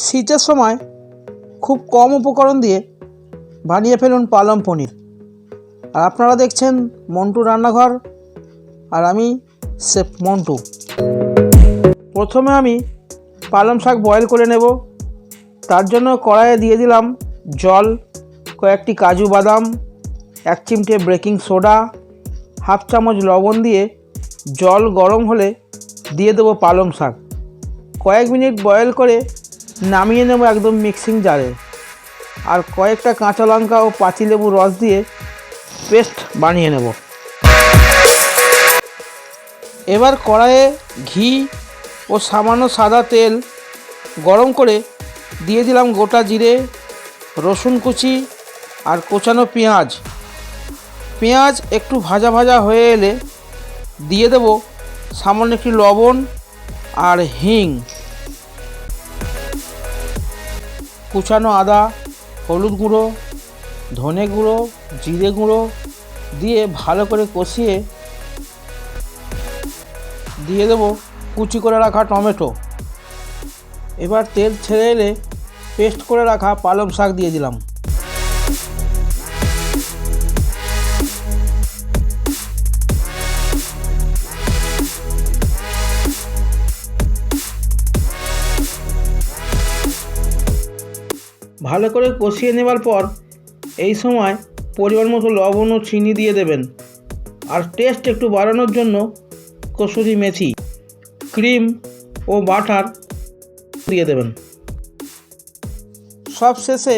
শীতের সময় খুব কম উপকরণ দিয়ে বানিয়ে ফেলুন পালং পনির। আর আপনারা দেখছেন মন্টু রান্নাঘর, আর আমি শেফ মন্টু। প্রথমে আমি পালং শাক বয়েল করে নেব। তার জন্য কড়াইয়ে দিয়ে দিলাম জল, কয়েকটি কাজু বাদাম, 1 চিমটে বেকিং সোডা, 1/2 চামচ লবণ দিয়ে জল গরম হলে দিয়ে দেবো পালং শাক। কয়েক মিনিট বয়েল করে নামিয়ে নেব একদম মিক্সিং জারে। আর কয়েকটা কাঁচা লঙ্কা ও পাতিলেবুর রস দিয়ে পেস্ট বানিয়ে নেব। এবার কড়াইয়ে ঘি ও সামান্য সাদা তেল গরম করে দিয়ে দিলাম গোটা জিরে, রসুন কুচি আর কোচানো পেঁয়াজ। পেঁয়াজ একটু ভাজা ভাজা হয়ে এলে দিয়ে দেব সামান্য একটু লবণ আর হিং। কুচানো আদা, হলুদ গুঁড়ো, ধনে গুঁড়ো, জিরে গুঁড়ো দিয়ে ভালো করে কষিয়ে দিয়ে দেব কুচি করে রাখা টমেটো। এবার তেল ছেড়ে এলে পেস্ট করে রাখা পালং শাক দিয়ে দিলাম। ভালো করে কষিয়ে নেবার পর এই সময় পরিমাণ মতো লবণ ও চিনি দিয়ে দেবেন। আর টেস্ট একটু বাড়ানোর জন্য কসুরি মেথি, ক্রিম ও বাটার দিয়ে দেবেন। সব শেষে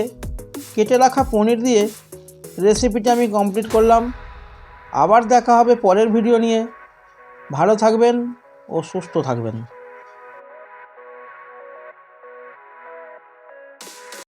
কেটে রাখা পনির দিয়ে রেসিপিটা আমি কমপ্লিট করলাম। আবার দেখা হবে পরের ভিডিও নিয়ে। ভালো থাকবেন ও সুস্থ থাকবেন।